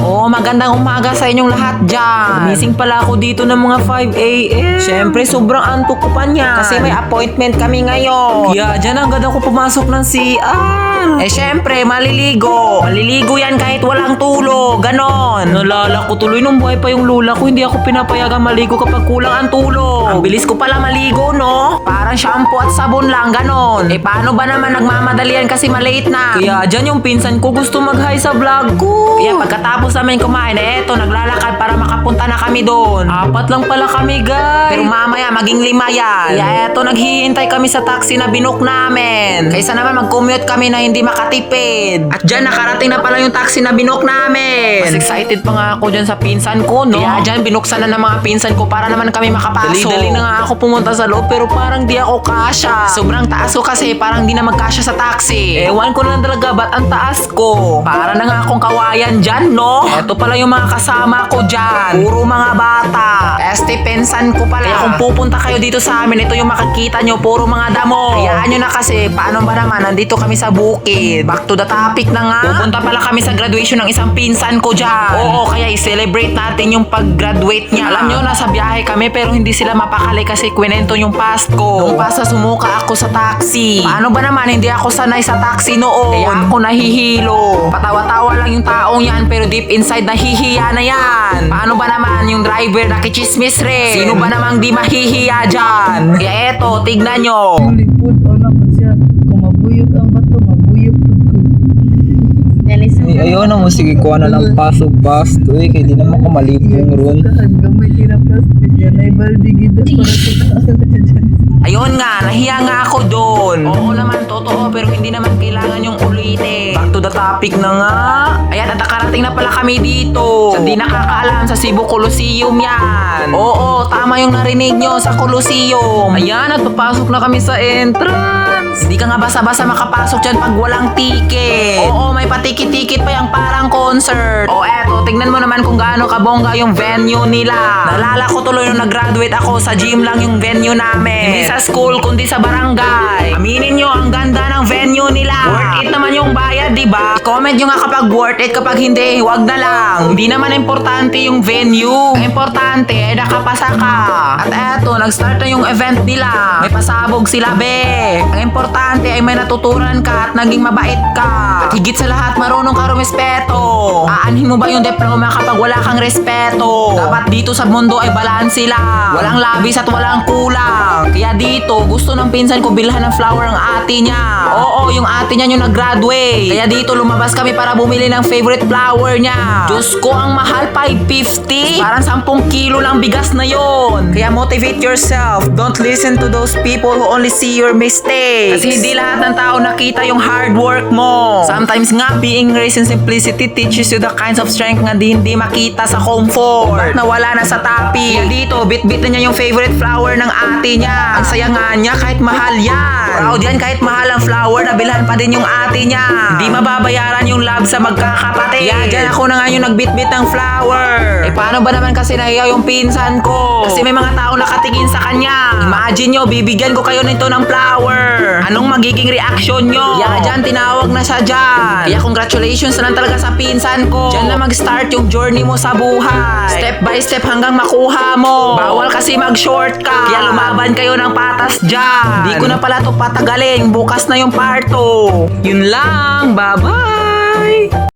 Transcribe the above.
Oh, magandang umaga sa inyong lahat dyan. Gumising pala ako dito ng mga 5 a.m. Siyempre, sobrang antok ko pa niyan. Kasi may appointment kami ngayon. Kaya dyan agad ako pumasok ng CR. Siyempre, maliligo. Maliligo yan kahit walang tulog. Ganon. Nalala ko tuloy nung buhay pa yung lula ko. Hindi ako pinapayagan maligo kapag kulang ang tulog. Ang bilis ko pala maligo, no? Parang shampoo at sabon lang, ganon. Paano ba naman nagmamadalian kasi malate na? Kaya dyan yung pinsan ko gusto mag-hi sa vlog ko. Kaya pagkatapos namin kumain, eto, naglalakad para makapunta na kami doon. 4 lang pala kami, guys. Pero mamaya, maging 5 yan. Kaya eto, naghihintay kami sa taxi na binook namin. Kaysa naman mag-commute kami na hindi makatipid. At dyan, nakarating na pala yung taxi na binook namin. Mas excited pa nga ako dyan sa pinsan ko, no? Kaya dyan, binuksan na ng mga pinsan ko para naman kami makapasok. Dali-dali na nga ako pumunta sa loob, pero parang di ako kasya. Sobrang taas ko kasi, parang di na magkasya sa taxi. Ewan ko lang talaga, ba't ang taas ko? Para na nga akong kawayan dyan, no? Eto pala yung mga kasama ko dyan. Puro mga bata. Pinsan ko pala. Kaya kung pupunta kayo dito sa amin, ito yung makikita nyo, puro mga damo. Hayaan nyo na kasi, paano ba naman, nandito kami sa bukid. Back to the topic na nga. Pupunta pala kami sa graduation ng isang pinsan ko dyan. Oo, kaya i-celebrate natin yung pag-graduate niya. Alam nyo, nasa biyahe kami pero hindi sila mapakali kasi kwento yung past ko. Nung pasa sumuka ako sa taxi. Paano ba naman, hindi ako sanay sa taxi noon. Kaya ako nahihilo. Patawa-tawa lang yung taong yan pero deep inside nahihiya na yan. Paano ba naman yung driver nakichismis rin? Sino ba namang di mahihiya dyan? Kaya eto, tignan nyo. Ang lipod, na pa siya. Kung mabuyog ang bato, mabuyog ko. Ayaw na mo, sige kuha na ng pasok basto kaya di naman ko malipong ron. Gamay tira plastic yan. Ay baldi gida para sa Ayun nga, nahiya nga ako doon. Oo naman, totoo, pero hindi naman kailangan yung ulitin. Back to the topic na nga. Ayan, at nakarating na pala kami dito. Sa di nakakaalam, sa Cebu Coliseum yan. Oo, tama yung narinig nyo, sa Coliseum. Ayan, at papasok na kami sa entrance. Hindi ka nga basa-basa makapasok dyan pag walang ticket. Oo, may patikit-tikit pa yung parang concert. O eto, tignan mo naman kung gaano kabongga yung venue nila. Nalala ko tuloy nung nag-graduate ako, sa gym lang yung venue namin. Hindi sa school, kundi sa barangay. Aminin nyo, ang ganda ng venue nila. Worth it naman yung bayad, diba? I-comment nyo nga kapag worth it, kapag hindi, wag na lang. Hindi naman importante yung venue. Ang importante ay nakapasa ka. At eto, nag-start na yung event nila. May pasabog sila, be. Ang importante ay may natutunan ka at naging mabait ka. At higit sa lahat, marunong ka rumispeto. Aanhin mo ba yung diploma kapag wala kang respeto? Dapat dito sa mundo ay balanse lang. Walang labis at walang kulang. Kaya dito, gusto ng pinsan ko bilhan ng flower ang ate niya. Oo, yung ate niya yung nag-graduate. Kaya dito, lumabas kami para bumili ng favorite flower niya. Diyos ko, ang mahal, 550. Parang 10 kilo lang bigas na yon. Kaya motivate yourself. Don't listen to those people who only see your mistakes. Kasi hindi lahat ng tao nakita yung hard work mo. Sometimes nga, being raised in simplicity teaches you the kinds of strength nga hindi makita sa comfort. Nawala na sa topic. Kaya dito, bit-bit na niya yung favorite flower ng ate niya. Ang saya nga niya kahit mahal yan. Proud yan kahit mahal ang flower, nabilhan pa din yung ate niya. Hindi mababayaran yung love sa magkakapatid. Kaya dyan ako na nga yung nagbit-bit ng flower. Paano ba naman kasi nahiya yung pinsan ko? Kasi may mga tao nakatingin sa kanya. Imagine nyo, bibigyan ko kayo nito ng flower. Anong magiging reaction nyo? Kaya dyan, tinawag na siya dyan. Kaya congratulations na lang talaga sa pinsan ko. Dyan na mag-start yung journey mo sa buhay. Step by step hanggang makuha mo. Bawal kasi mag-shortcut. Kaya lumaban kayo ng patas dyan. Hindi ko na pala to patagalin. Bukas na yung part 2. Yun lang. Bye-bye.